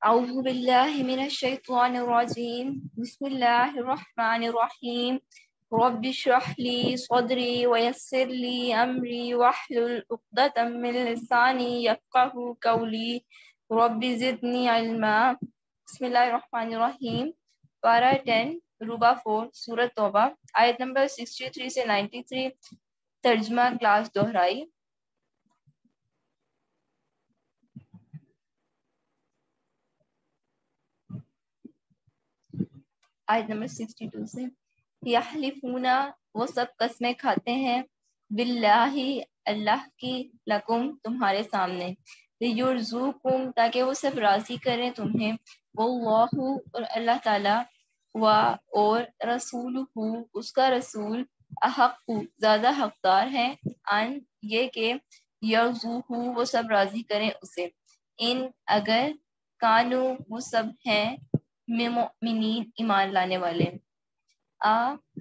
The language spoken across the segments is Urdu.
اعوذ باللہ من الشیطان الرجیم بسم اللہ الرحمن الرحیم رب اشرح لی صدری ویسر لی امری واحلل عقدۃ من لسانی یفقہوا قولی رب زدنی علما۔ بسم اللہ الرحمن الرحیم۔ پارہ 10 ربع 4 سورۃ توبہ آیت نمبر 63 سے 93۔ ترجمہ کلاس دہرائی۔ آیت نمبر 62 سے یحلفون، وہ سب قسمیں کھاتے ہیں، باللہ، اللہ کی، لکم، تمہارے سامنے، لیرزوکم، تاکہ وہ سب راضی کریں تمہیں، واللہ، اور اللہ تعالیٰ، اور رسولہ، اس کا رسول، احق، زیادہ حقدار ہیں، ان، یہ کہ یرزوہ، وہ سب راضی کریں اسے، ان، اگر، کانو، وہ سب ہیں، مؤمنین، ایمان لانے والے،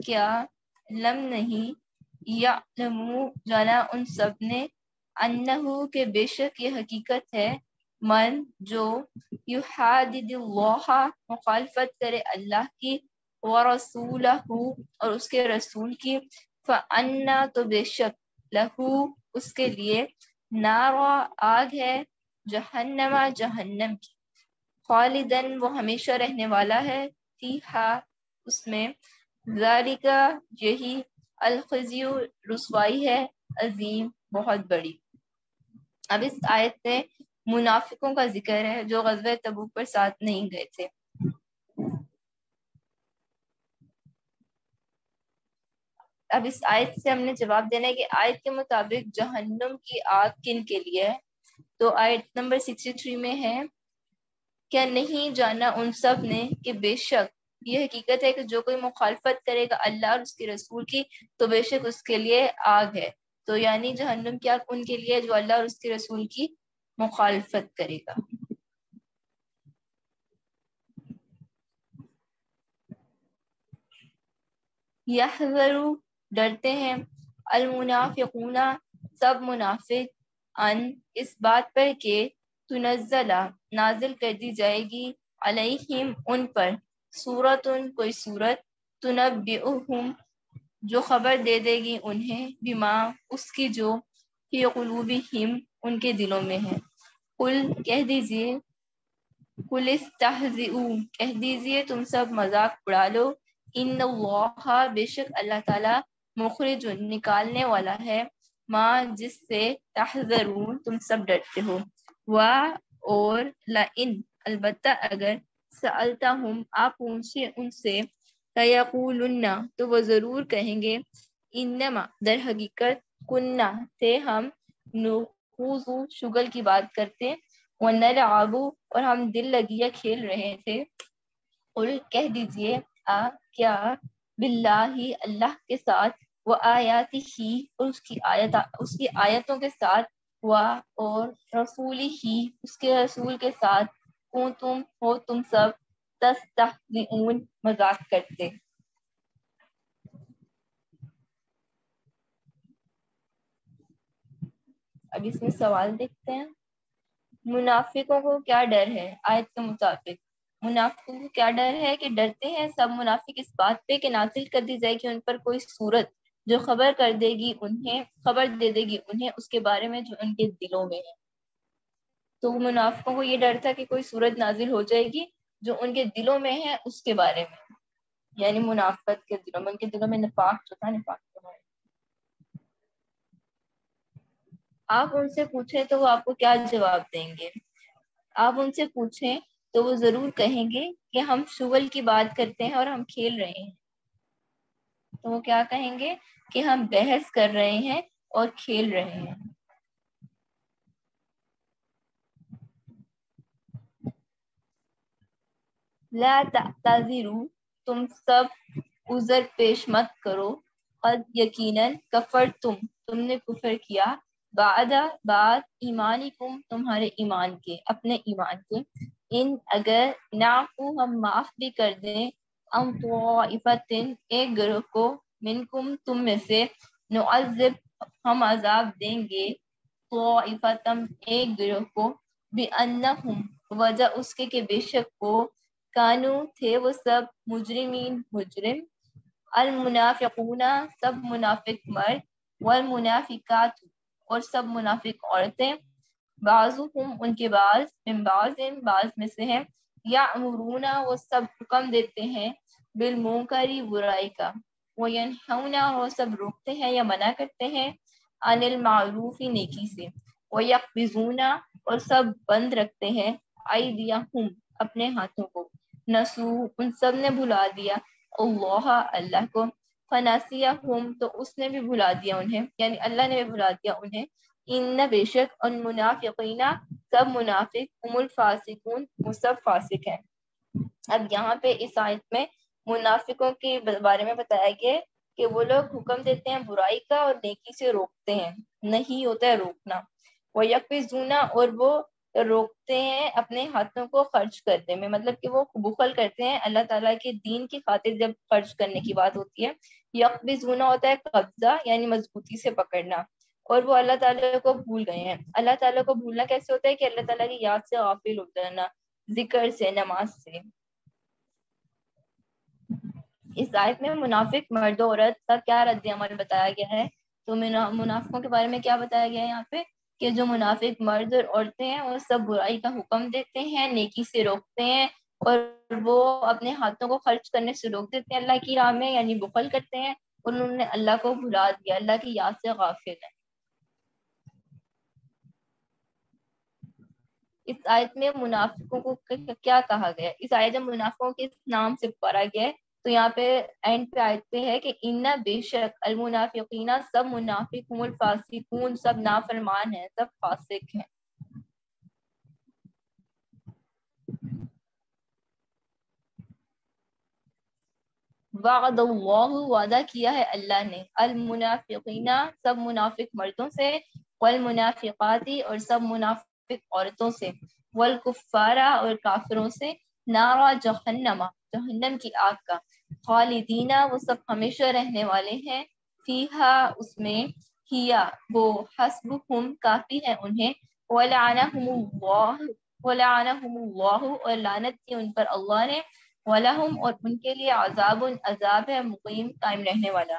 کیا، لم نہیں، یعلمو، جانا ان سب نے، انہو، کہ بے شک یہ حقیقت ہے، من، جو، یحادد اللہ، مخالفت کرے اللہ کی، ورسولہ، اور اس کے رسول کی، فانا، تو بے شک، لہو، اس کے لیے، نارا، آگ ہے، جہنم، جہنم کی، خالدن، وہ ہمیشہ رہنے والا ہے، فیہا، اس میں، ذالک، یہی، الخزی، رسوائی ہے، عظیم، بہت بڑی۔ اب اس آیت میں منافقوں کا ذکر ہے جو غزوہ تبوک پر ساتھ نہیں گئے تھے۔ اب اس آیت سے ہم نے جواب دینا ہے کہ آیت کے مطابق جہنم کی آگ کن کے لیے ہے؟ تو آیت نمبر 63 میں ہے، کیا نہیں جانا ان سب نے کہ بے شک یہ حقیقت ہے کہ جو کوئی مخالفت کرے گا اللہ اور اس کے رسول کی تو بے شک اس کے لیے آگ ہے۔ تو یعنی جہنم کی آگ ان کے لیے جو اللہ اور اس کے رسول کی مخالفت کرے گا۔ یحذروا، ڈرتے ہیں، المنافقون، سب منافق، ان، اس بات پر کہ تنزل، نازل کر دی جائے گی، علیہم، ان پر، سورۃ، کوئی سورت، تنبئہم، جو خبر دے دے گی انہیں، بما، اس کی جو، فی قلوبہم، ان کے دلوں میں ہے، قل، کہہ دیجئے، قل استہزئوا، کہہ دیجئے تم سب مذاق اڑا لو، ان اللہ، بے شک اللہ تعالیٰ، مخرج، نکالنے والا ہے، ما، جس سے، تحذرون، تم سب ڈرتے ہو، اور، لئن، البتہ اگر، سألتہم، آپ پوچھے ان سے، لیقولن، تو وہ ضرور کہیں گے، انما، در حقیقت، کننا، تھے ہم، نخوض، شغل کی بات کرتے، وَنَلْعَبُ، اور ہم دل لگیا کھیل رہے تھے، قل، کہہ دیجئے، کیا، باللہ، اللہ کے ساتھ، وآیاتہ، اور اس کی آیتوں کے ساتھ، اور رسولہ، اس کے رسول کے ساتھ، کنتم، ہو تم سب، تستہزئون، مذاق کرتے۔ اب اس میں سوال دیکھتے ہیں، منافقوں کو کیا ڈر ہے؟ آیت کے مطابق منافقوں کو کیا ڈر ہے کہ ڈرتے ہیں سب منافق اس بات پہ کہ نازل کر دی جائے کہ ان پر کوئی صورت جو خبر کر دے گی انہیں، خبر دے دے گی انہیں اس کے بارے میں جو ان کے دلوں میں ہے۔ تو منافقوں کو یہ ڈر تھا کہ کوئی صورت نازل ہو جائے گی جو ان کے دلوں میں ہے اس کے بارے میں، یعنی منافقت کے دلوں میں، ان کے دلوں میں نفاق جو تھا، نفاق کے بارے میں۔ آپ ان سے پوچھیں تو وہ آپ کو کیا جواب دیں گے؟ آپ ان سے پوچھیں تو وہ ضرور کہیں گے کہ ہم شغل کی بات کرتے ہیں اور ہم کھیل رہے ہیں۔ تو وہ کیا کہیں گے کہ ہم بحث کر رہے ہیں اور کھیل رہے ہیں۔ لا تعتذروا، تم سب عذر پیش مت کرو، قد، یقیناً، کفرتم، تم نے کفر کیا، بعد ایمانکم، تمہارے ایمان کے، اپنے ایمان کے، ان، اگر، نعفو، ہم معاف بھی کر دیں، ام طائفۃ، ایک گروہ کو، منکم، تم میں سے، نعذب، ہم عذاب دیں گے، طائفۃ، ایک گروہ کو، بِأَنَّهُمْ وجہ اس کے کہ بے شک وہ کانو تھے وہ سب مجرمین مجرم المنافقون سب منافق مرد والمنافقات اور سب منافق عورتیں بعضهم ان کے بعض من بعض میں سے ہیں یأمرون وہ سب حکم دیتے ہیں بالمنکر برائی کا وینہون وہ سب روکتے ہیں یا منع کرتے ہیں عن المعروف نیکی سے ویقبضون اور سب بند رکھتے ہیں ایدیہم اپنے ہاتھوں کو نسو ان سب نے بھلا دیا اللہ کو فناسیہم تو اس نے بھی بھلا دیا انہیں یعنی اللہ نے بھی بھلا دیا انہیں ان بے شک ان منافقین سب منافق هم الفاسقون وہ سب فاسق ہیں۔ اب یہاں پہ اس آیت میں منافقوں کے بارے میں بتایا گیا ہے کہ وہ لوگ حکم دیتے ہیں برائی کا اور نیکی سے روکتے ہیں، نہیں ہوتا ہے روکنا، وَيَقْبِضُونَ اور وہ روکتے ہیں اپنے ہاتھوں کو خرچ کرنے میں، مطلب کہ وہ بخل کرتے ہیں اللہ تعالیٰ کے دین کی خاطر جب خرچ کرنے کی بات ہوتی ہے۔ یقبضون ہوتا ہے قبضہ یعنی مضبوطی سے پکڑنا، اور وہ اللہ تعالیٰ کو بھول گئے ہیں۔ اللہ تعالیٰ کو بھولنا کیسے ہوتا ہے کہ اللہ تعالیٰ کی یاد سے غافل ہو جانا، ذکر سے، نماز سے۔ اس آیت میں منافق مرد و عورت کا کیا رد عمل بتایا گیا ہے؟ تو منافقوں کے بارے میں کیا بتایا گیا ہے یہاں پہ کہ جو منافق مرد اور عورتیں ہیں وہ سب برائی کا حکم دیتے ہیں، نیکی سے روکتے ہیں، اور وہ اپنے ہاتھوں کو خرچ کرنے سے روک دیتے ہیں اللہ کی راہ میں، یعنی بخل کرتے ہیں، اور انہوں نے اللہ کو بھلا دیا، اللہ کی یاد سے غافل ہیں۔ اس آیت میں منافقوں کو کیا کہا گیا ہے؟ اس آیت میں منافقوں کے نام سے پڑھا گیا ہے، تو یہاں پہ اینڈ پہ آیت پہ ہے کہ ان بے شک المنافقین سب منافق هم الفاسقون سب نافرمان ہیں، سب فاسق ہیں۔ وعد اللہ وعدہ کیا ہے اللہ نے المنافقین سب منافق مردوں سے والمنافقات اور سب منافق عورتوں سے والکفار اور کافروں سے نارا جہنم جہنم کی آگ کا خالدین وہ سب ہمیشہ رہنے والے ہیں فیہا اس میں ہیا وہ حسبہم کافی ہے انہیں ولعنہم اللہ اور لعنت کی ان پر اللہ نے وَلَهُمْ اور ان کے لیے عذاب عذاب ہے مقیم قائم رہنے والا۔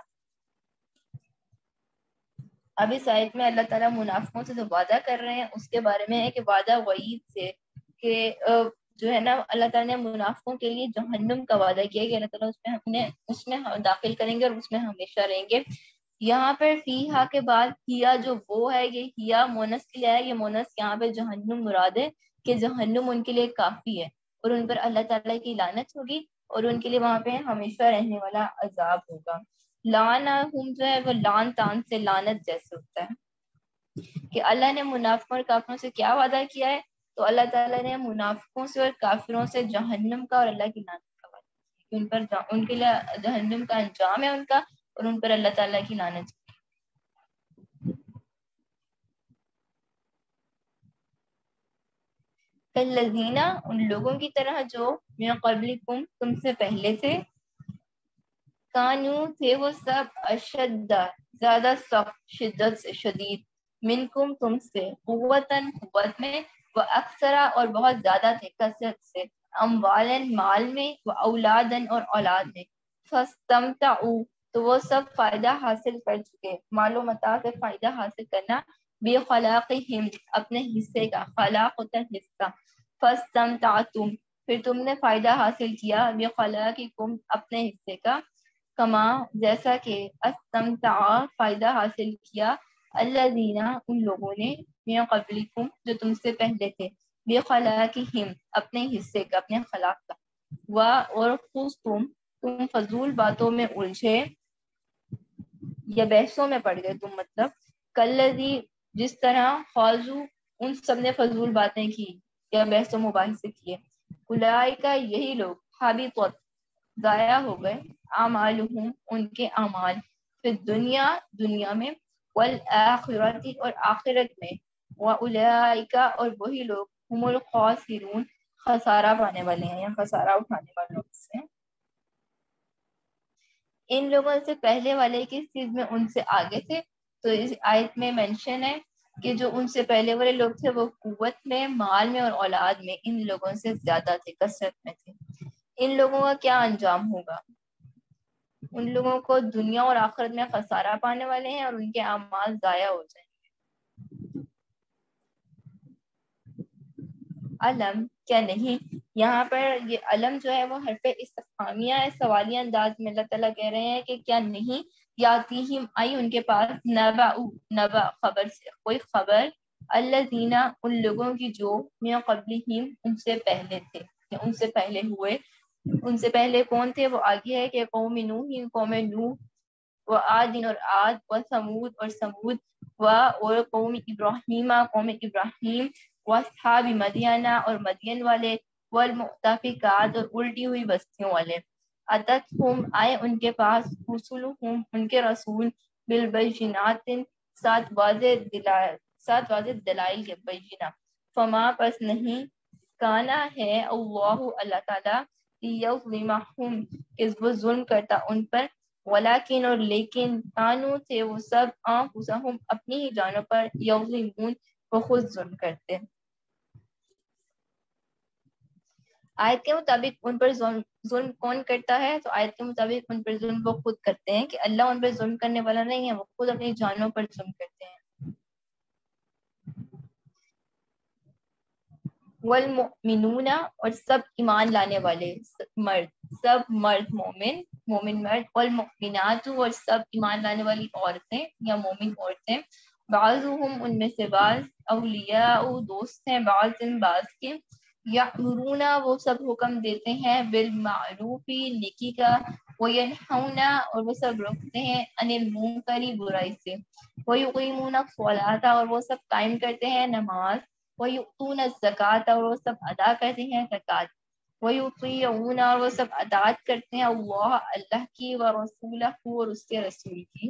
اب اس آیت میں اللہ تعالیٰ منافقوں سے جو وعدہ کر رہے ہیں اس کے بارے میں ہے کہ وعدہ وعید سے کہ جو ہے نا اللہ تعالیٰ نے منافقوں کے لیے جہنم کا وعدہ کیا کہ اللہ تعالیٰ اس میں داخل کریں گے اور اس میں ہمیشہ رہیں گے۔ یہاں پر فیہا کے بعد ہیا جو وہ ہے یہ ہیا مونس کے لیے ہے، یہ مونس یہاں پہ جہنم مراد ہے کہ جہنم ان کے لیے کافی ہے اور ان پر اللہ تعالیٰ کی لعنت ہوگی اور ان کے لیے وہاں پہ ہمیشہ رہنے والا عذاب ہوگا۔ لعنہم جو ہے وہ لان تان سے لعنت جیسے ہوتا ہے کہ اللہ نے منافقوں اور کافروں سے کیا وعدہ کیا ہے، تو اللہ تعالیٰ نے منافقوں سے اور کافروں سے جہنم کا اور اللہ کی لعنت کا وعدہ کیا، ان پر ان کے لیے جہنم کا انجام ہے ان کا اور ان پر اللہ تعالیٰ کی لعنت۔ کالذین ان لوگوں کی طرح جو من قبلکم تم سے پہلے تھے کانو تھے وہ سب اشد زیادہ سخت شدت سے شدید منکم تم سے قوتاً قوت میں و اکثرا اور بہت زیادہ تھے کثرت سے اموالن مال میں و اولادن اور اولاد میں فاستمتعوا تو وہ سب فائدہ حاصل کر چکے، مال و متاع سے فائدہ حاصل کرنا بخلاقہم اپنے حصے کا، خلاق ہوتا ہے حصہ، فاستمتعتم پھر تم نے فائدہ حاصل کیا بخلاقکم اپنے حصے کا، کما جیسا کہ استمتع فائدہ حاصل کیا الذین ان لوگوں نے من قبلکم جو تم سے پہلے تھے بخلاقہم اپنے حصے کا، اپنے خلاق کا، اور تم فضول باتوں میں الجھے یا بحثوں میں پڑ گئے تم، مطلب کلذی جس طرح خاضوا ان سب نے فضول باتیں کی یا بحث و مباحثے کیے، اولئک یہی لوگ حبطت ضائع ہو گئے اعمالہم ان کے اعمال فی دنیا میں والآخرۃ اور آخرت میں واولئک اور وہی لوگ هم الخاسرون خسارہ پانے والے ہیں یا خسارہ اٹھانے والوں سے۔ ان لوگوں سے پہلے والے کس چیز میں ان سے آگے تھے، تو اس آیت میں مینشن ہے کہ جو ان سے پہلے والے لوگ تھے وہ قوت میں، مال میں اور اولاد میں ان لوگوں سے زیادہ تھے، کثرت میں تھے. ان لوگوں کا کیا انجام ہوگا؟ ان لوگوں کو دنیا اور آخرت میں خسارہ پانے والے ہیں اور ان کے اعمال ضائع ہو جائیں. علم کیا نہیں، یہاں پر یہ علم جو ہے وہ حرف استفہامیہ ہے، سوالیہ انداز میں اللہ تعالیٰ کہہ رہے ہیں کہ کیا نہیں یاتیہم آئی ان کے پاس نبا خبر سے کوئی خبر، الذین ان لوگوں کی جو من قبلہم ان سے پہلے تھے، یا ان سے پہلے ہوئے. ان سے پہلے کون تھے؟ وہ آگے ہے کہ قوم نوح، قوم نوح، و عاد اور عاد، و ثمود اور ثمود، اور قوم ابراہیم، قوم ابراہیم، و اصحاب مدینہ اور مدین والے، والمؤتفقات اور الٹی ہوئی بستیوں والے. اتتہم آئے ان کے پاس رسولہم ان کے رسول، بالبینات سات واضح دلائل کے بینہ. فما پس نہیں کانا ہے اللہ اللہ تعالیٰ یظلمہم کہ وہ ظلم کرتا ان پر، ولیکن اور لیکن کانو تھے وہ سب انفسہم اپنی ہی جانوں پر، یظلمون وہ خود ظلم کرتے. آیت کے مطابق ان پر ظلم کون کرتا ہے؟ تو آیت کے مطابق ان پر ظلم وہ خود کرتے ہیں، کہ اللہ ان پر ظلم کرنے والا نہیں ہے، وہ خود اپنی جانوں پر ظلم کرتے ہیں. والمؤمنون اور سب ایمان لانے والے مرد، سب مرد مومن مرد، والمؤمنات اور سب ایمان لانے والی عورتیں یا مومن عورتیں، بعضهم ان میں سے بعض، اولیاء دوست ہیں بعض کے، یأمرون وہ سب حکم دیتے ہیں، بالمعروف نیکی کا، وینہون اور وہ سب روکتے ہیں، عن المنکر برائی سے، ویقیمون الصلاۃ اور وہ سب قائم کرتے ہیں نماز، وَيُؤْتُونَ الزَّكَاةَ اور وہ سب ادا کرتے ہیں زکوٰۃ، وَيُطِيعُونَ اور وہ سب اطاعت کرتے ہیں اللہ کی، وَرَسُولَهُ اور اس کے رسول کی.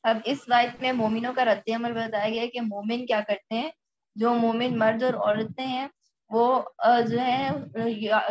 اب اس آیت میں مومنوں کا رد عمل بتایا گیا ہے کہ مومن کیا کرتے ہیں. جو مومن مرد اور عورتیں ہیں وہ جو ہے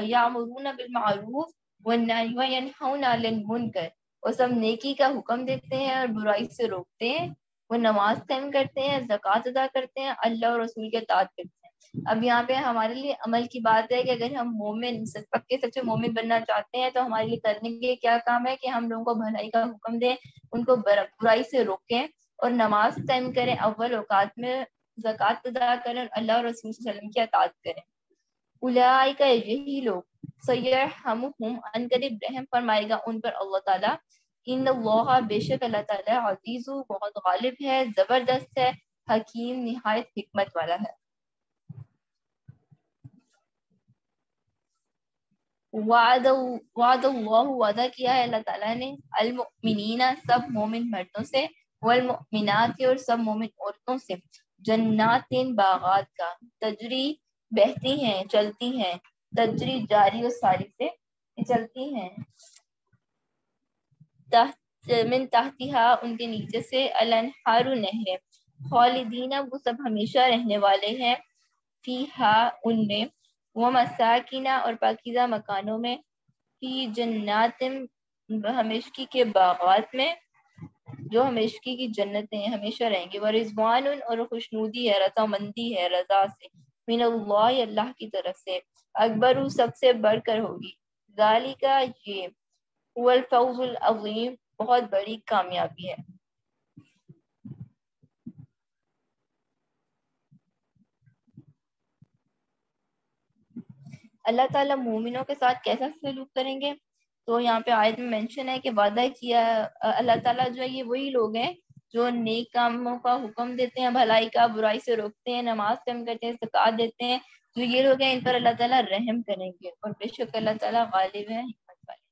یامرون بالمعروف وینہون عن المنکر، وہ سب نیکی کا حکم دیتے ہیں اور برائی سے روکتے ہیں، وہ نماز قائم کرتے ہیں، زکوٰۃ ادا کرتے ہیں، اللہ اور رسول کے اطاعت کرتے ہیں. اب یہاں پہ ہمارے لیے عمل کی بات ہے کہ اگر ہم مومن پکے سچے مومن بننا چاہتے ہیں تو ہمارے لیے کرنے کے کیا کام ہے کہ ہم لوگوں کو بھلائی کا حکم دیں، ان کو برائی سے روکیں اور نماز قائم کریں، اول اوقات میں زکوٰۃ ادا کریں اور اللہ اور رسول صلی اللہ علیہ وسلم کی اطاعت کریں. اولئک یہی لوگ سیرحمہم ان قریب رحم فرمائے گا ان پر اللہ تعالیٰ، ان اللہ بے شک اللہ تعالیٰ عزیز بہت غالب ہے، زبردست ہے، حکیم نہایت حکمت والا ہے. وعد اللہ وعدہ کیا ہے اللہ تعالیٰ نے المؤمنین سب مومن مردوں سے، والمؤمنات اور سب مومن عورتوں سے، جنات باغات کا، تجری بہتی ہیں چلتی ہیں، تجری جاری و ساری سے چلتی ہیں، من تحتہا ان کے نیچے سے، الانہار نہریں، خالدین وہ سب ہمیشہ رہنے والے ہیں، فیہا ان میں، ومساکن اور پاکیزہ مکانوں میں، فی جنات ہمیشگی کے باغات میں، جو ہمیشگی کی جنتیں ہمیشہ رہیں گے، ورضوان اور خوشنودی ہے، رضامندی ہے رضا سے، من اللہ اللہ کی طرف سے، اکبر سب سے بڑھ کر ہوگی، ذالک یہ، هو الفوز العظیم بہت بڑی کامیابی ہے. اللہ تعالیٰ مومنوں کے ساتھ کیسا سلوک کریں گے؟ تو یہاں پہ آیت میں مینشن ہے کہ وعدہ کیا اللہ تعالیٰ جو ہے یہ وہی لوگ ہیں جو نیک کاموں کا حکم دیتے ہیں، بھلائی کا، برائی سے روکتے ہیں، نماز قائم کرتے ہیں، زکوٰۃ دیتے ہیں. جو یہ لوگ ہیں ان پر اللہ تعالیٰ رحم کریں گے اور بے شک اللہ تعالیٰ غالب ہے، حکمت والے.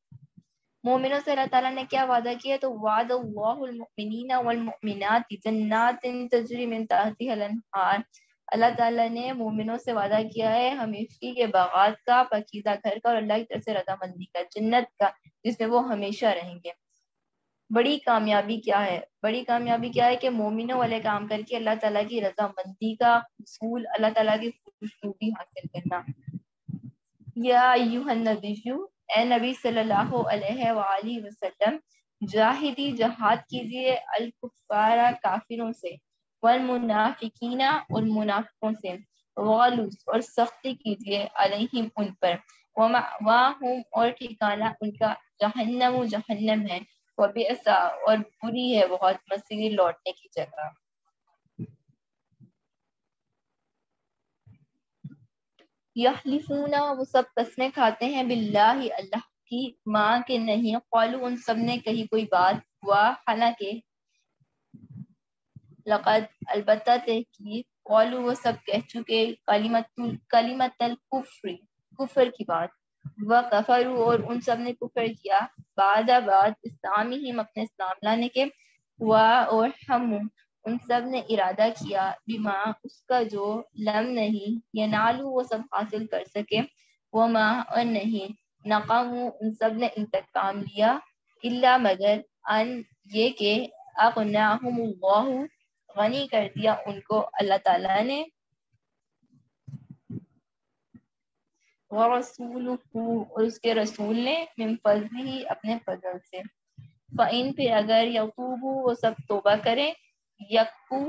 مومنوں سے اللہ تعالیٰ نے کیا وعدہ کیا؟ تو وعد اللہ المؤمنین والمؤمنات جنات تجری من تحتها الانہار، اللہ تعالیٰ نے مومنوں سے وعدہ کیا ہے ہمیشگی کے باغات کا، پاکیزہ گھر کا اور اللہ کی طرف سے رضامندی کا، جنت کا جس میں وہ ہمیشہ رہیں گے. بڑی کامیابی کیا ہے؟ بڑی کامیابی کیا ہے کہ مومنوں والے کام کر کے اللہ تعالیٰ کی رضامندی کا حصول، اللہ تعالیٰ کی خوشنودی حاصل کرنا. یا ایھا النبی اے نبی صلی اللہ علیہ وآلہ وسلم، جاہدی جہاد کیجیے الکفارہ کافروں سے، والمنافقین اور منافقوں سے، غلوظ اور سختی کیجیے علیہم ان پر، ومأواہم اور ٹھکانہ ان کا جہنم جہنم ہے، وبئس اور بری ہے بہت مصیر لوٹنے کی جگہ۔ یحلفون وہ سب قسمیں کھاتے ہیں باللہ اللہ کی، ماں کے نہیں، قالوا ان سب نے کہی کوئی بات، حالانکہ لقد البتہ تحقیق، قالوا وہ سب کہہ چکے، کلمت الکفر کفر کی بات، وکفروا اور ان سب نے کفر کیا، بعد اسلامہم اپنے اسلام لانے کے، اور ہم ان سب نے ارادہ کیا، بما اس کا جو لم نہیں، ینالو وہ سب حاصل کر سکے، وما اور نہیں، نقموا ان سب نے انتقام لیا، الا مگر ان یہ کہ اغناہم اللہ غنی کر دیا ان کو اللہ تعالیٰ نے، ورسولہ اور اس کے رسول نے، من فضلہ اپنے فضل سے، فَإِن پھر اگر یتوبوا وہ سب توبہ کریں، یکفو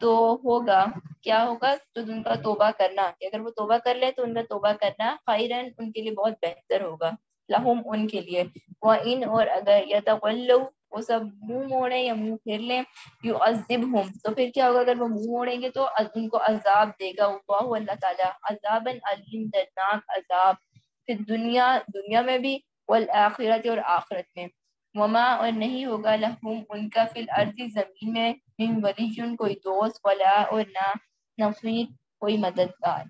تو ہوگا، کیا ہوگا تو ان کا توبہ کرنا، کہ اگر وہ توبہ کر لیں تو ان کا توبہ کرنا خیرن ان کے لیے بہت بہتر ہوگا، لہم ان کے لیے، وَإِن اور اگر یتولوا وہ سب منہ موڑیں یا منہ پھیر لیں، یعذبہم تو پھر کیا ہوگا، اگر وہ منہ موڑیں گے تو ان کو عذاب دے گا اللہ اللہ تعالیٰ، عذاباً علیم دردناک عذاب، پھر دنیا میں بھی، والآخرت اور آخرت میں، وما اور نہیں ہوگا لہم ان کا فی الارض زمین میں، من ولی کوئی دوست، ولا اور نہ نصیر کوئی مددگار۔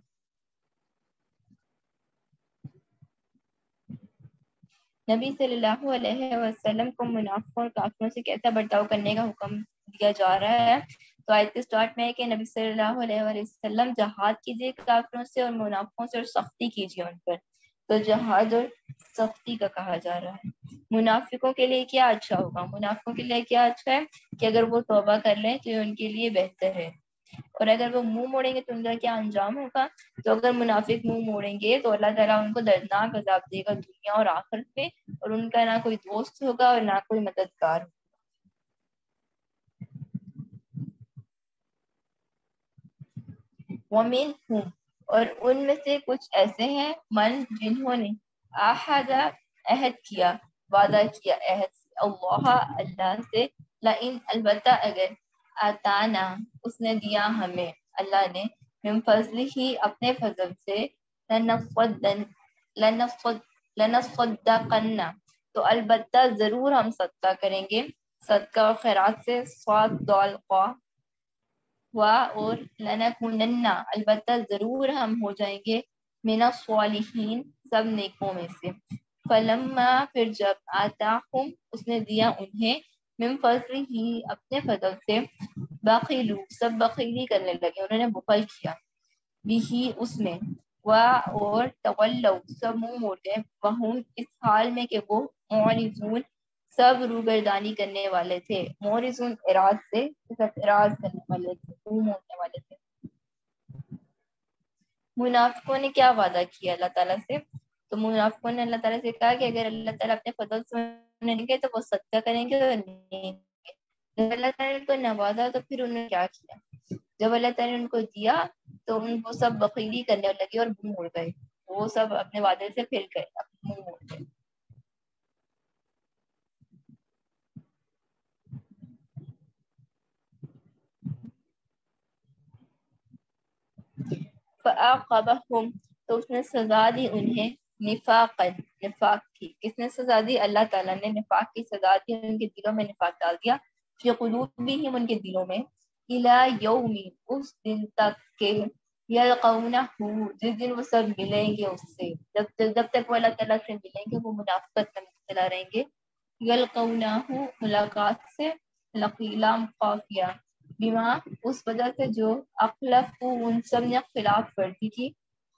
نبی صلی اللہ علیہ وسلم کو منافقوں اور کافروں سے کیسا برتاؤ کرنے کا حکم دیا جا رہا ہے، تو آیت کے سٹارٹ میں ہے کہ نبی صلی اللہ علیہ وسلم جہاد کیجیے کافروں سے اور منافقوں سے، اور سختی کیجیے ان پر، تو جہاد اور سختی کا کہا جا رہا ہے۔ منافقوں کے لیے کیا اچھا ہوگا، منافقوں کے لیے کیا اچھا ہے کہ اگر وہ توبہ کر لیں تو یہ ان کے لیے بہتر ہے، اور اگر وہ منہ موڑیں گے تو ان کا کیا انجام ہوگا، تو اگر منافق منہ موڑیں گے تو اللہ تعالیٰ ان کو دردناک عذاب دے گا دنیا اور آخرت میں، اور ان کا نہ کوئی دوست ہوگا اور نہ کوئی مددگار۔ وَمِنْهُمْ اور ان میں سے کچھ ایسے ہیں، من جنہوں نے عہد کیا، وعدہ کیا عہد سے، اللہ سے، لئن البتہ اگر آتانا اس نے دیا ہمیں اللہ نے، من فضل ہی اپنے فضل سے، لنصدقن تو البتہ ضرور ہم صدقہ کریں گے، صدقہ اور خیرات سے، صاد دال قاف، اور لنکونن البتہ ضرور ہم ہو جائیں گے، من الصالحین سب نیکوں میں سے، فلما پھر جب آتاہم اس نے دیا انہیں، من فضل ہی اپنے فضل سے، بخیلو سب بخیلی کرنے لگے، انہوں نے بخل کیا، بھی اس میں، اور تولوا سب منہ موڑ گئے، وہم اس حال میں کہ وہ معرضون سب روگردانی کرنے والے تھے، معرضون اعراض سے، اعراض کرنے والے تھے، منہ موڑنے والے تھے۔ منافقوں نے کیا وعدہ کیا اللہ تعالیٰ سے، تو منافقوں نے اللہ تعالیٰ سے کہا کہ اگر اللہ تعالیٰ اپنے فضل سے انہیں دیں گے تو وہ صدقہ کریں گے، اور نہیں جب اللہ تعالیٰ نے کو نوازا تو پھر انہوں نے کیا کیا، جب اللہ تعالیٰ نے ان کو دیا تو ان کو سب بخیلی کرنے لگے اور منہ موڑ گئے، وہ سب اپنے وعدے سے پھر گئے، منہ موڑ گئے۔ فَأَعْقَبَهُمْ تو اس نے سزا دی انہیں، نفاق کی، کس نے سزا دی، اللہ تعالیٰ نے نفاق کی سزا دی، ان کے دلوں میں نفاق ڈال دیا، فی قلوبہم ان کے دلوں میں، الی یوم اس دن تک کہ یلقونہ جس دن وہ سب ملیں گے اس سے، جب تک وہ اللہ تعالیٰ سے ملیں گے وہ منافقت میں مبتلا رہیں گے، یلقونہ ملاقات سے، لقیلام قافیہ، بما اس وجہ سے جو اخلف ان سب نے خلاف ورزی کی،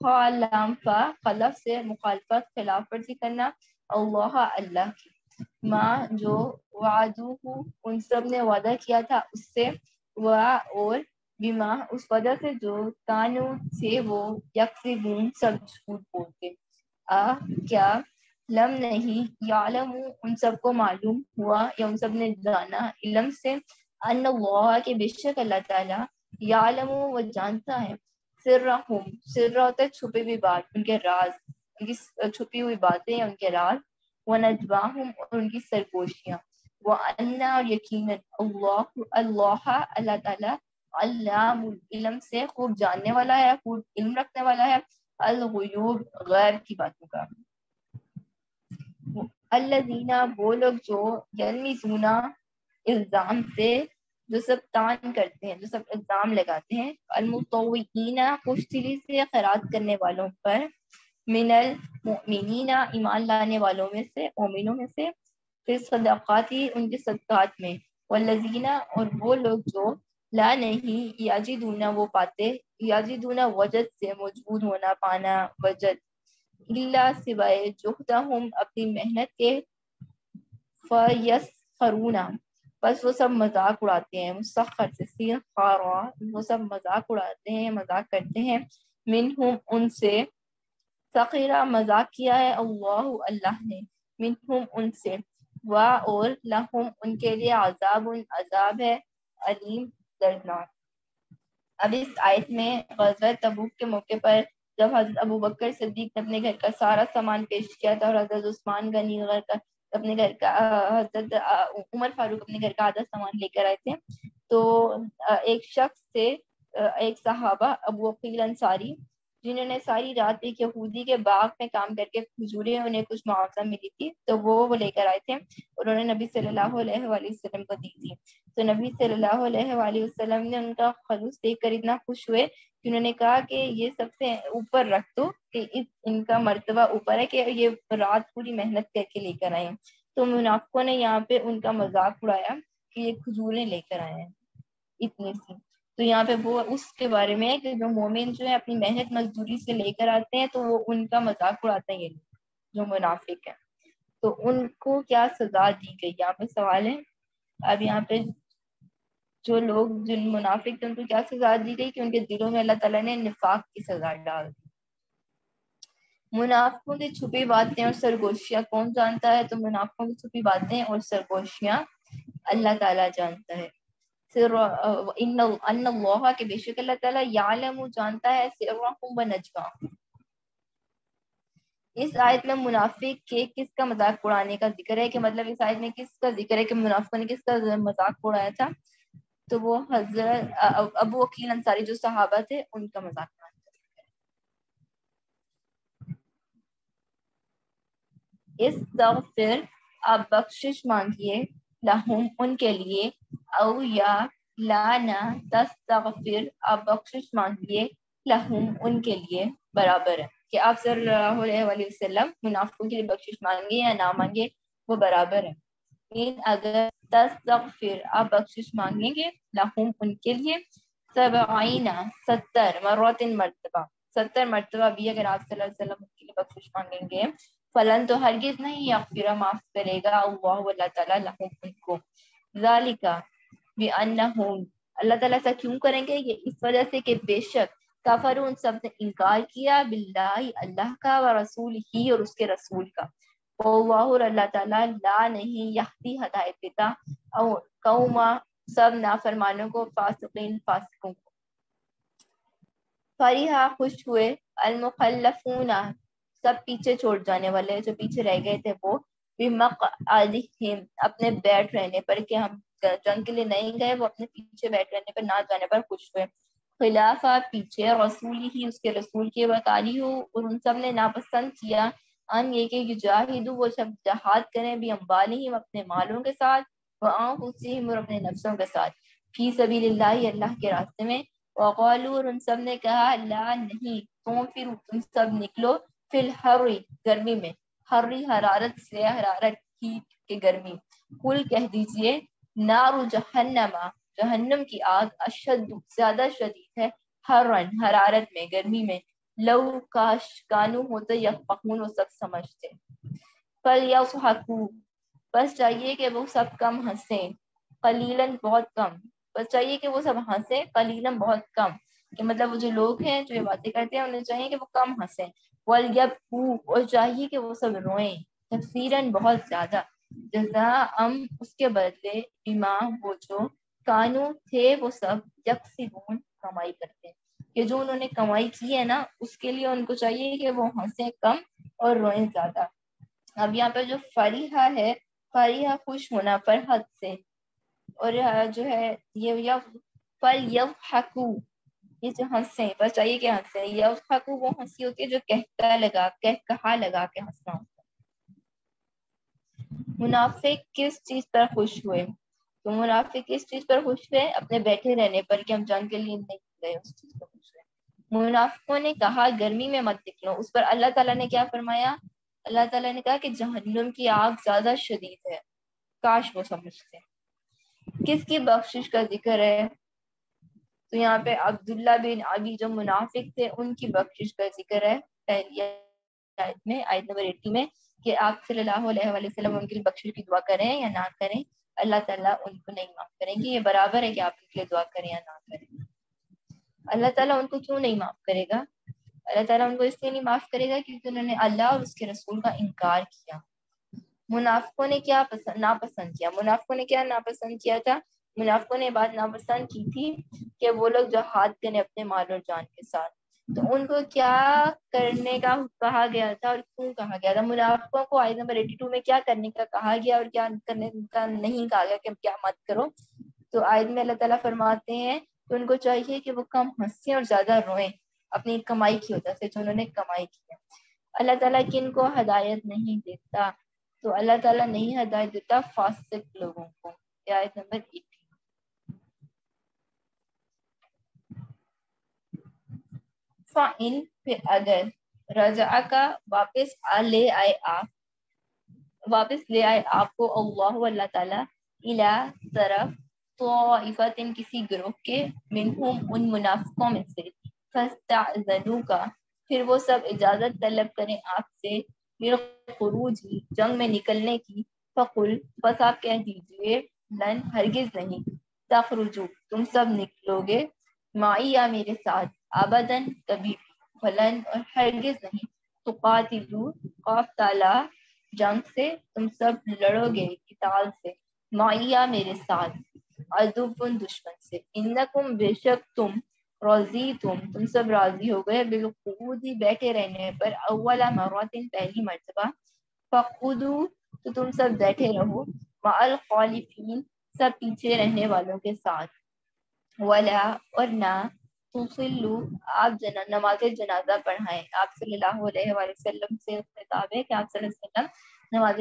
خلف سے مخالفت، خلاف ورزی کرنا، اللہ اللہ کی، ماں جو وعدوہ ان سب نے وعدہ کیا تھا اس سے، اور بما اس وجہ سے جو کانو سے وہ یکذبون سب جھوٹ بولتے، کیا لم نہیں، یعلم ان سب کو معلوم ہوا یا ان سب نے جانا علم سے، ان اللہ کے بے شک اللہ تعالیٰ، یعلم وہ جانتا ہے، سرہم سر ہوتا ہے چھپی ہوئی بات، ان کے راز، ان کی چھپی ہوئی باتیں ان کے راز، ونجواہم اور ان کی سرگوشیاں، وَأَنَّا اور یقیناً اللہ اللہ تعالیٰ علام علم سے خوب جاننے والا ہے، خوب علم رکھنے والا ہے، الغیوب غیر کی باتوں کا۔ الذین وہ لوگ جو یلمزون الزام سے جو سب تان کرتے ہیں، جو سب الزام لگاتے ہیں، المطوعین خوش دلی سے خیرات کرنے والوں پر، من المؤمنین ایمان لانے والوں میں سے، مومنوں میں سے، پھر صدقاتی ان کے صدقات میں، والذین اور وہ لوگ جو لا نہیں یجدون وہ پاتے، یجدون وجد سے موجود ہونا پانا وجد، الا سوائے جہدہم اپنی محنت کے، فیسخرون بس وہ سب مذاق اڑاتے ہیں، مسخر سے سین خارا وہ سب مذاق اڑاتے ہیں، مذاق کرتے ہیں، منہم ان سے، سخیرہ مذاق کیا ہے اللہ اللہ نے، منہم ان سے، وا اور لہم ان کے لیے عذاب عذاب ہے، علیم دردناک۔ اب اس آیت میں غزوہ تبوک کے موقع پر جب حضرت ابو بکر صدیق نے اپنے گھر کا سارا سامان پیش کیا تھا اور حضرت عثمان غنی اپنے گھر کا، حضرت عمر فاروق اپنے گھر کا آدھا سامان لے کر آئے تھے، تو ایک شخص سے، ایک صحابہ ابو عقیل انصاری، جنہوں نے ساری رات ایک یہودی کے باغ میں کام کر کے کھجوریں انہیں کچھ معاوضہ ملی تھی، تو وہ لے کر آئے تھے اور انہوں نے نبی صلی اللہ علیہ وآلہ وسلم کو دی تھی۔ تو نبی صلی اللہ علیہ وآلہ وسلم نے ان کا خلوص دیکھ کر اتنا خوش ہوئے کہ انہوں نے کہا کہ یہ سب سے اوپر رکھ دو، کہ ان کا مرتبہ اوپر ہے کہ یہ رات پوری محنت کر کے لے کر آئے ہیں۔ تو منافقوں نے یہاں پہ ان کا مذاق اڑایا کہ یہ کھجوریں لے کر آئے ہیں اتنی سی۔ تو یہاں پہ وہ اس کے بارے میں ہے کہ جو مومن جو ہے اپنی محنت مزدوری سے لے کر آتے ہیں تو وہ ان کا مذاق اڑاتے ہیں، یہ جو منافق ہے تو ان کو کیا سزا دی گئی، یہاں پہ سوال ہے۔ اب یہاں پہ جو لوگ جن منافق تھے ان کو کیا سزا دی گئی کہ ان کے دلوں میں اللہ تعالیٰ نے نفاق کی سزا ڈال دی۔ منافقوں کی چھپی باتیں اور سرگوشیاں کون جانتا ہے؟ تو منافقوں کی چھپی باتیں اور سرگوشیاں اللہ تعالیٰ جانتا ہے۔ ان اللہ کے بے شک اللہ تعالیٰ یعلم جانتا ہے سرہم و نجواہم۔ اس آیت میں منافق کے کس کا مذاق اڑانے کا ذکر ہے، کہ مطلب اس آیت میں کس کا ذکر ہے کہ منافقوں نے کس کا مذاق اڑایا تھا؟ تو وہ حضرت ابو عقیل انصاری جو صحابہ تھے ان کا مذاق اڑایا۔ استغفر آپ بخشش مانگیے، لہم ان کے لیے، او یا لانا تستغفر آپ بخشش مانگیے، لہم ان کے لیے برابر ہے، کہ آپ صلی اللہ علیہ وآلہ وسلم منافقوں کے لیے بخشش مانگے یا نہ مانگے وہ برابر ہے۔ لیکن اگر تستغفر آپ بخشش مانگیں گے، لہم ان کے لیے، 70 70 مرتين مرتبہ، 70 مرتبہ بھی اگر آپ صلی اللہ علیہ وسلم ان کے لیے بخشش مانگیں گے، فلن تو ہرگز نہیں یغفر معاف کرے گا اللہ اللہ تعالیٰ لہم ان کو، ذالک بانہم اللہ تعالیٰ ایسا کیوں کریں گے؟ یہ اس وجہ سے کہ بے شک کفروا ان سب نے انکار کیا باللہ اللہ کا، و رسول ہی اور اس کے رسول کا، واللہ اور اللہ تعالیٰ لا نہیں یہدی ہدایت دیتا، او قوما سب نافرمانوں کو، فاسقین فاسقوں کو۔ فریحا خوش ہوئے، المخلفون سب پیچھے چھوڑ جانے والے جو پیچھے رہ گئے تھے وہ، بمقعدہم اپنے بیٹھ رہنے پر، کہ ہم جنگ کے لیے نہیں گئے، وہ اپنے پیچھے بیٹھ رہنے پر، نہ جانے پر خوش ہوئے، خلافہ پیچھے، رسول ہی اس کے رسول کے، وکاری ہو اور ان سب نے ناپسند کیا، ان یہ کہ یجاہدوا وہ سب جہاد کریں، بھی اموالہم اپنے مالوں کے ساتھ، وانفسہم اور اپنے نفسوں کے ساتھ، فی سبیل اللہ اللہ کے راستے میں، وقالوا اور ان سب نے کہا لا نہیں، تم پھر تم سب نکلو، فی الحر گرمی میں، حری حرارت سے، حرارت ہیٹ کے گرمی، قل کہہ دیجئے نار جہنم جہنم کی آگ، اشد زیادہ شدید ہے، حرن حرارت میں، گرمی میں، لو کاش کانو ہوتے یفقہون وہ سب سمجھتے، فلیضحکوا بس چاہیے کہ وہ سب کم ہنسیں، قلیلاً بہت کم، بس چاہیے کہ وہ سب ہنسیں، قلیلاً بہت کم، کہ مطلب وہ جو لوگ ہیں جو یہ باتیں کرتے ہیں انہیں چاہیے کہ وہ کم ہنسیں، وَلْيَبْكُوا اور چاہیے کہ وہ سب روئیں، تفسیراً بہت زیادہ، جزاء اس کے بدلے، بما وہ جو، کانو تھے وہ سب، یکسبون کمائی کرتے ہیں، کہ جو انہوں نے کمائی کی ہے نا اس کے لیے ان کو چاہیے کہ وہ ہنسیں کم اور روئیں زیادہ۔ اب یہاں پہ جو فریحہ ہے، فریحہ خوش ہونا فرحت سے، اور جو ہے یہ فَلْيَضْحَكُوا یہ جو ہنسیں، بس چاہیے کہ ہنسیں، یضحکوا وہ ہنسی ہوتی ہے جو کہا لگا کے ہنسنا ہوتا ہے۔ منافق کس چیز پر خوش ہوئے؟ تو منافق کس چیز پر خوش ہوئے؟ اپنے بیٹھے رہنے پر، کہ ہم جنگ کے لیے نہیں گئے، اس چیز پر خوش ہوئے۔ منافقوں نے کہا گرمی میں مت نکلو، اس پر اللہ تعالیٰ نے کیا فرمایا؟ اللہ تعالیٰ نے کہا کہ جہنم کی آگ زیادہ شدید ہے، کاش وہ سمجھتے۔ کس کی بخشش کا ذکر ہے؟ تو یہاں پہ عبداللہ بن ابی جو منافق تھے ان کی بخشش کا ذکر ہے پہلی آیت میں، آیت نمبر 80 میں، کہ آپ صلی اللہ علیہ وآلہ وسلم ان کی بخشش کی دعا کریں یا نہ کریں، اللہ تعالیٰ ان کو نہیں معاف کریں گے۔ یہ برابر ہے کہ آپ ان کے لیے دعا کریں یا نہ کریں۔ اللہ تعالیٰ ان کو کیوں نہیں معاف کرے گا؟ اللہ تعالیٰ ان کو اس لیے نہیں معاف کرے گا کیونکہ انہوں نے اللہ اور اس کے رسول کا انکار کیا۔ منافقوں نے کیا ناپسند کیا؟ منافقوں نے کیا ناپسند کیا تھا؟ منافقوں نے بات ناپسند کی تھی کہ وہ لوگ جہاد کریں اپنے مال اور جان کے ساتھ۔ تو ان کو کیا کرنے کا کہا گیا تھا اور کیوں کہا گیا تھا؟ منافقوں کو آیت نمبر 82 میں کیا کرنے کا کہا گیا اور کیا کرنے کا نہیں کہا گیا کہ کیا مت کرو؟ تو آیت میں اللہ تعالیٰ فرماتے ہیں کہ ان کو چاہیے کہ وہ کم ہنسیں اور زیادہ روئیں اپنی کمائی کی وجہ سے جو انہوں نے کمائی کی ہے۔ اللہ تعالیٰ کن کو ہدایت نہیں دیتا؟ تو اللہ تعالیٰ نہیں ہدایت دیتا فاسق لوگوں کو۔ آیت نمبر 80۔ فَإِن پھر اگر رجع کا واپس لے آئے آپ کو اللہ تعالیٰ الی طرف طائفۃ کسی گروہ کے، منہم ان منافقوں میں سے، فاستأذنوک پھر وہ سب اجازت طلب کریں آپ سے، للخروج جنگ میں نکلنے کی، فقل بس آپ کہہ دیجئے، لن ہرگز نہیں، تخرجوا تم سب نکلو گے، معی یا میرے ساتھ، ابداً کبھی بھی، فلن اور ہرگز نہیں، تقاتلوا قاف تالا جنگ سے تم سب لڑو گے، قتال سے، معی یا میرے ساتھ، عدوً دشمن سے، انکم بے شک تم، تم سب راضی ہو گئے، بالقعود بیٹھے رہنے پر، اول مرۃ پہلی مرتبہ، فقعدوا تو تم سب بیٹھے رہو، مع الخالفین سب پیچھے رہنے والوں کے ساتھ، ولا اور نہ، تصلوا آپ نماز جنازہ پڑھائیں۔ آپ صلی اللہ علیہ وآلہ وسلم سے خطاب ہے کہ آپ صلی اللہ علیہ وسلم نماز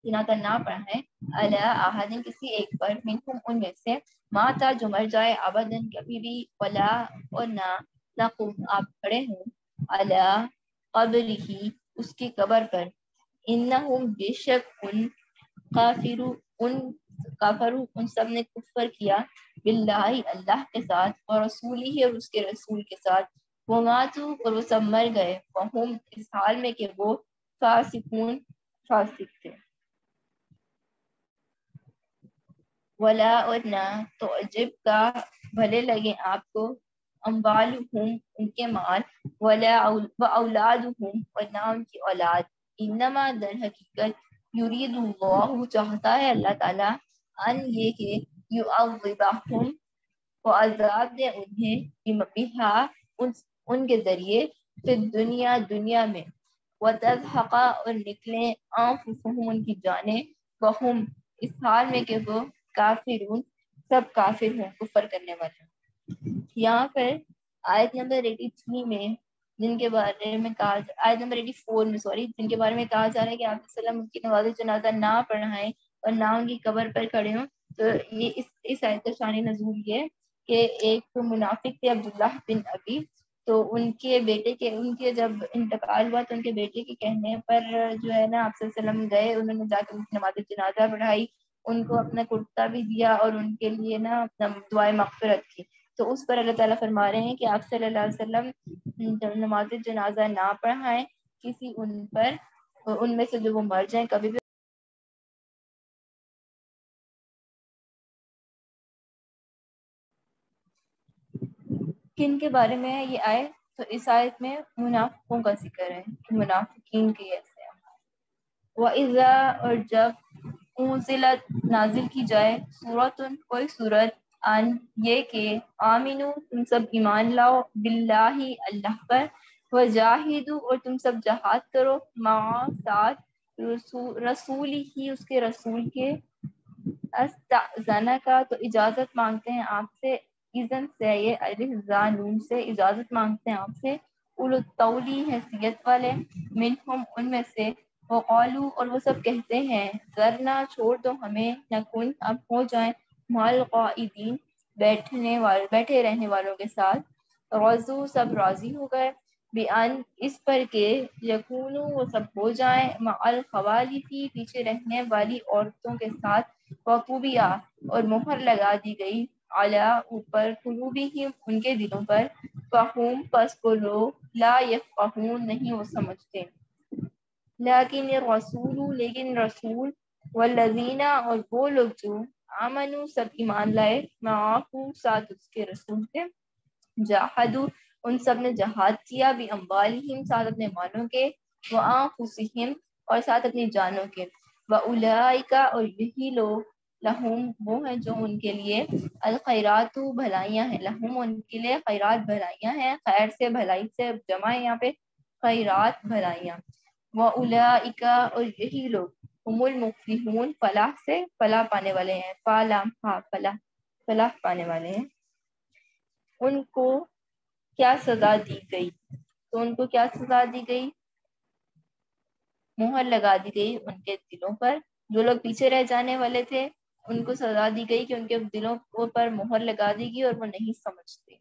جنازہ نہ پڑھائیں، علی احد کسی ایک پر، منکم ان میں سے، ماتا جو مر جائے، ابداً کبھی بھی، ولا اور نہ، تقم آپ کھڑے ہوں، علی قبرہ اس کی قبر پر، انہم بے شک ان، کافرو ان سب نے کفر کیا، باللہ اللہ کے ساتھ، اور رسولہ اور اس کے رسول کے ساتھ، وماتوا اور وہ سب مر گئے، وہم اس حال میں کہ وہ فاسقون فاسق تھے۔ ولا اور نہ، تو عجب کا بھلے لگے آپ کو، اموالہم ان کے مال، ولا اولادہم اور نہ ان کی اولاد، انما در حقیقت، یرید اللہ چاہتا ہے اللہ تعالیٰ، ان یہ کہ یعذبہم وہ عذاب دے انہیں، بہا ان کے ذریعے، پھر دنیا میں، وتزہق اور نکلیں، انفسہم ان کی جانیں، وہم اس حال میں کہ وہ کافرون سب کافر ہوں، کفر کرنے والے ہوں۔ یہاں پر آیت نمبر 83 میں جن کے بارے میں کہا، آیت نمبر 84 میں جن کے بارے میں کہا جا رہا ہے کہ آپ صلی اللہ علیہ وسلم ان کی نماز جنازہ نہ پڑھائیں اور نہ ان کی قبر پر کھڑے ہوں، تو یہ اس آیت کا شان نزول یہ کہ ایک منافق تھے عبداللہ بن ابی، تو ان کے بیٹے کے، ان کے جب انتقال ہوا تو ان کے بیٹے کے کہنے پر جو ہے نا آپ صلی اللہ علیہ وسلم گئے، انہوں نے جا کے ان کی نماز جنازہ پڑھائی، ان کو اپنا کرتا بھی دیا اور ان کے لیے نا دعائے مغفرت کی۔ تو اس پر اللہ تعالیٰ فرما رہے ہیں کہ آپ صلی اللہ علیہ وسلم نماز جنازہ نہ پڑھائیں کسی ان پر، ان میں سے جو وہ مر جائیں کبھی بھی۔ کن کے بارے میں ہے یہ آیت؟ تو اس آیت میں منافقوں کا ذکر ہے کہ منافقین کے ایسے ہیں۔ وَإِذَا اور جب انزلت نازل کی جائے سورتن کوئی سورت ان یہ کہ آمینو تم سب ایمان لاؤ باللہ اللہ پر وجاہدو اور تم سب جہاد کرو مع ساتھ رسول ہی اس کے رسول کے استأذنہ کا تو اجازت مانگتے ہیں آپ سے اذن سے یہ الزانون سے اجازت مانگتے ہیں آپ سے اولو الطولی حیثیت والے منہم ان میں سے وقالو اور وہ سب کہتے ہیں ذرنا چھوڑ دو ہمیں نکن اب ہو جائیں مال قائدین بیٹھے رہنے والوں کے ساتھ رضو سب راضی ہو گئے بیان اس پر کہ یکونو وہ سب ہو جائیں مع الخوالفی پیچھے رہنے والی عورتوں کے ساتھ وقوبیا اور مہر لگا دی گئی علی اوپر قلوبہم ان کے دلوں پر فہم پس وہ لوگ لا یفقہون نہیں وہ سمجھتے لیکن لیکن رسول والذین اور وہ لوگ جو آمنو سب ایمان لائے معاہو ساتھ اس کے رسول کے جاہدو ان سب نے جہاد کیا بھی اموالہم ساتھ اپنے مالوں کے وانفسہم اور ساتھ اپنی جانوں کے واولئک اور یہی لوگ لہم وہ ہیں جو ان کے لیے الخیرات بھلائیاں ہیں لہم ان کے لیے خیرات بھلائیاں ہیں خیر سے بھلائی سے جمع ہے یہاں پہ خیرات بھلائیاں واولئک اور یہی لوگ ہم المفلحون فلاح سے فلاح پانے والے ہیں فلاح پانے والے ہیں ان کو کیا سزا دی گئی تو ان کو کیا سزا دی گئی مہر لگا دی گئی ان کے دلوں پر جو لوگ پیچھے رہ جانے والے تھے ان کو سزا دی گئی کہ ان کے دلوں پر مہر لگا دی گئی اور وہ نہیں سمجھتے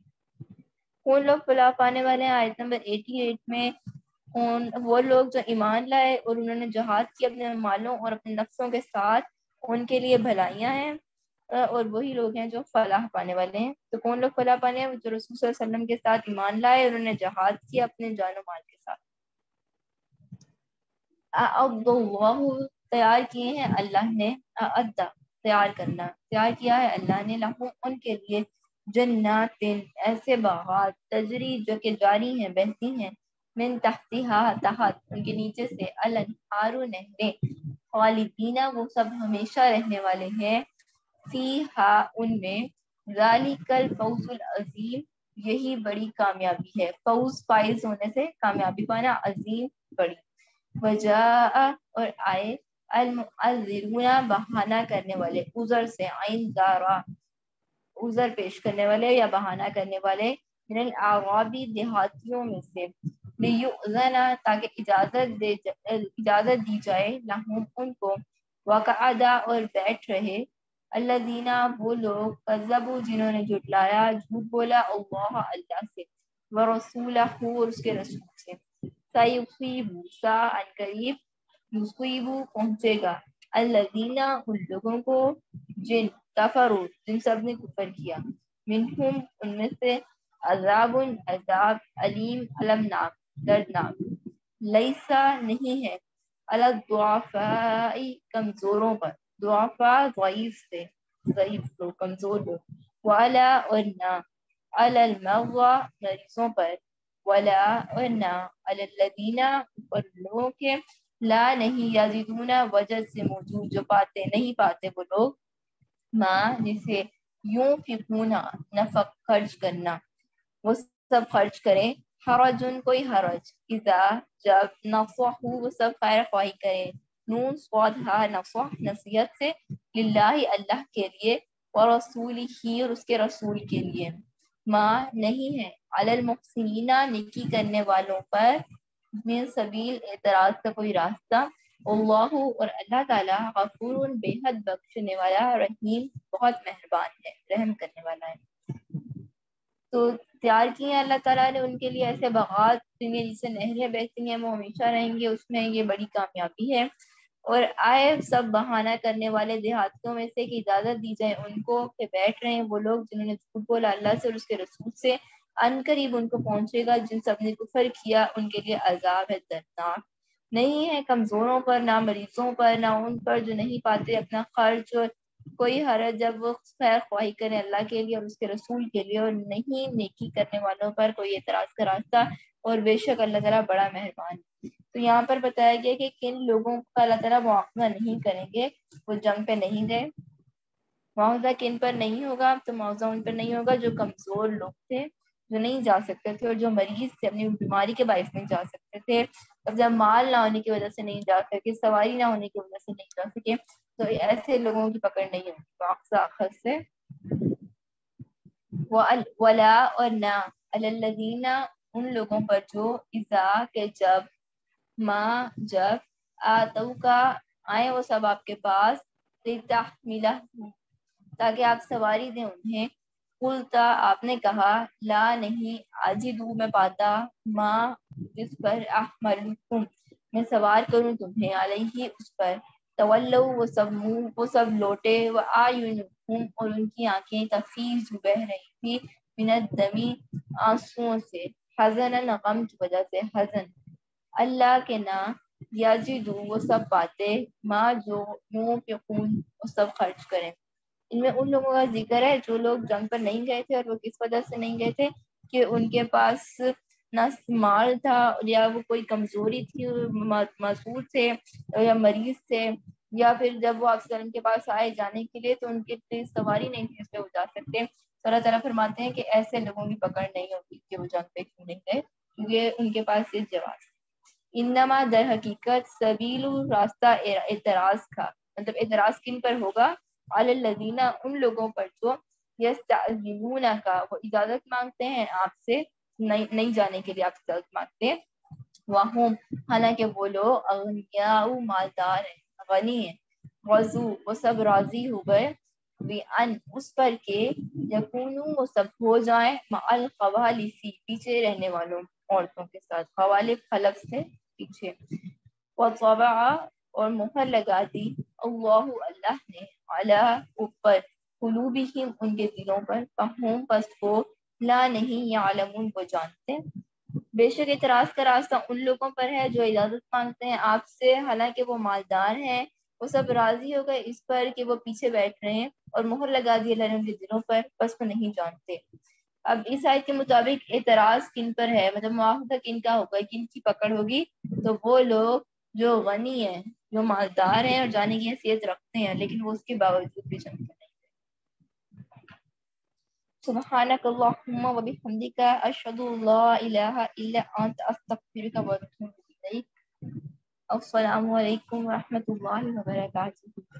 کون لوگ فلاح پانے والے ہیں آیت نمبر 88 میں وہ لوگ جو ایمان لائے اور انہوں نے جہاد کیا اپنے مالوں اور اپنے نفسوں کے ساتھ ان کے لیے بھلائیاں ہیں اور وہی لوگ ہیں جو فلاح پانے والے ہیں تو کون لوگ فلاح پانے ہیں جو رسول صلی اللہ علیہ وسلم کے ساتھ ایمان لائے اور انہوں نے جہاد کیا اپنے جان و مال کے ساتھ اللہ تیار کیے ہیں اللہ نے تیار کرنا تیار کیا ہے اللہ نے لہم ان کے لیے جنات ایسے باغات تجری جو کہ جاری ہیں بہتی ہیں من تحتها تحت ان کے نیچے سے الانہار نہریں خالدین وہ سب ہمیشہ رہنے والے ہیں فیہا ان میں ذالک الفوز العظیم یہی بڑی کامیابی ہے فوز فائز ہونے سے کامیابی پانا عظیم بڑی وجاء اور آئے المعذرون بہانہ کرنے والے عذر سے عین زارا عذر پیش کرنے والے یا بہانہ کرنے والے من الاعرابی دیہاتیوں میں سے لیؤذن تاکہ اجازت دی جائے لہم ان کو وقعدا اور بیٹھ رہے الذین وہ لوگ کذبوا جنہوں نے جھٹلایا جھوٹ بولا اللہ سے ورسولہ اور اس کے رسول سے سیصیب ان قریب یصیب پہنچے گا الذین ان لوگوں کو جن کفروا جن سب نے کفر کیا منہم ان میں سے عذاب علیم المناک دردناک لیسا نہیں ہے الضعفاء کمزوروں پر ضعفاء ضعیف سے ضعیف لوگ کمزور لوگ وعلا اور نہ علی المرضى مریضوں پر ولا اور نہ علی الذین اور لوگوں کے لا نہیں یزیدون وجہ سے موجود جو پاتے نہیں پاتے وہ لوگ ماں جسے یوں فکونا نفق خرچ کرنا وہ سب خرچ کریں حرجن کوئی حرج اذا جب نصح وہ سب خیر خواہی کرے نون صاد ہا نصح نصیحت سے للہ اللہ کے لیے ورسولہ اور اس کے رسول کے لیے ماں نہیں ہے علی المحسنین نیکی کرنے والوں پر من سبیل اعتراض کا کوئی راستہ اللہ اور اللہ تعالی غفور بے حد بخشنے والا رحیم بہت مہربان ہے رحم کرنے والا ہے تو تیار کیے ہیں اللہ تعالیٰ نے ان کے لیے ایسے باغات جس سے نہریں بہتی ہیں وہ ہمیشہ رہیں گے اس میں یہ بڑی کامیابی ہے اور آئے سب بہانہ کرنے والے دیہاتیوں میں سے کہ اجازت دی جائے ان کو کہ بیٹھ رہے ہیں وہ لوگ جنہوں نے جھوٹ بولا اللہ سے اور اس کے رسول سے ان قریب ان کو پہنچے گا جن سب نے کفر کیا ان کے لیے عذاب ہے دردناک نہیں ہے کمزوروں پر نہ مریضوں پر نہ ان پر جو نہیں پاتے اپنا خرچ اور کوئی حرج جب وہ خیر خواہی کرے اللہ کے لیے اور اس کے رسول کے لیے اور نہیں نیکی کرنے والوں پر کوئی اعتراض کا راستہ اور بے شک اللہ تعالیٰ بڑا مہربان تو یہاں پر بتایا گیا کہ کن لوگوں کا اللہ تعالیٰ مواخذہ نہیں کریں گے، وہ جنگ پہ نہیں گئے۔ معاوضہ کن پر نہیں ہوگا؟ تو معاوضہ ان پر نہیں ہوگا جو کمزور لوگ تھے، جو نہیں جا سکتے تھے، اور جو مریض تھے، اپنی بیماری کے باعث نہیں جا سکتے تھے، اب جب مال نہ ہونے کی وجہ سے نہیں جا سکے، سواری نہ ہونے کی وجہ سے نہیں جا سکے، تو ایسے لوگوں کی پکڑ نہیں ہوگی معاوضہ اخذ سے۔ ولا اور نہ الذین ان لوگوں پر جو اذا کے جب ماں جب آتو کا آئے وہ سب آپ کے پاس لتحملہ تاکہ آپ سواری دیں انہیں، قلتا آپ نے کہا لا نہیں اجدو میں پاتا ماں جس پر احملکم میں سوار کروں تمہیں علیہ اس پر، تولو وہ سب لوٹے، وآیونہم اور ان کی آنکھیں تفیض بہہ رہی تھی من الدمی آنسوؤں سے، حزنا غم کی وجہ سے، حزن اللہ کے نا یجدو وہ سب باتیں ماں جو ينفقون وہ سب خرچ کریں۔ ان میں ان لوگوں کا ذکر ہے جو لوگ جنگ پر نہیں گئے تھے، اور وہ کس وجہ سے نہیں گئے تھے کہ ان کے پاس نہ مال تھا، یا وہ کوئی کمزوری تھی، معذور تھے یا مریض تھے، یا پھر جب وہ آپ صلی اللہ علیہ وسلم کے پاس آئے جانے کے لیے تو ان کے لیے سواری نہیں تھی اس پہ وہ جا سکتے۔ تو اللہ تعالیٰ فرماتے ہیں کہ ایسے لوگوں کی پکڑ نہیں ہوگی کہ وہ جنگ پہ کیوں نہیں گئے، کیونکہ ان کے پاس یہ جواز۔ انما در حقیقت سبیل راستہ اعتراض کا، مطلب اعتراض کن پر ہوگا؟ علی الذین ان لوگوں پر جو یستأذنونک وہ اجازت مانگتے ہیں آپ سے، نہیں جانے کے لیے آپ سے اجازت مانگتے ہیں، وہم حالانکہ وہ لوگ اغنیاء مالدار ہیں، غنی ہیں، غزو وہ سب راضی ہو گئے، ان اس پر کہ یکونو وہ سب ہو جائیں مع الخوالفی پیچھے رہنے والوں عورتوں کے ساتھ، خوالف خلف سے پیچھے، وطبع اور مہر لگا دی اللہ اللہ نے علی اوپر قلوبہم ان کے دلوں پر، فہم پس وہ لا نہیں یعلمون وہ جانتے۔ بے شک اعتراض کا راستہ ان لوگوں پر ہے جو اجازت مانگتے ہیں آپ سے، حالانکہ وہ مالدار ہیں، وہ سب راضی ہو گئے اس پر کہ وہ پیچھے بیٹھ رہے ہیں، اور مہر لگا دی اللہ نے ان کے دلوں پر، بس وہ نہیں جانتے۔ اب اس آیت کے مطابق اعتراض کن پر ہے، مطلب معاوضہ کن کا ہوگا، کن کی پکڑ ہوگی؟ تو وہ لوگ جو غنی ہیں، جو مالدار ہیں اور جانے کی حیثیت رکھتے ہیں، لیکن وہ اس کے باوجود بھی جنگ میں نہیں۔ سبحانک اللہم و بحمدک اشہد ان لا الہ الا انت استغفرک و اتوب الیک۔ السلام علیکم و رحمۃ اللہ وبرکاتہ۔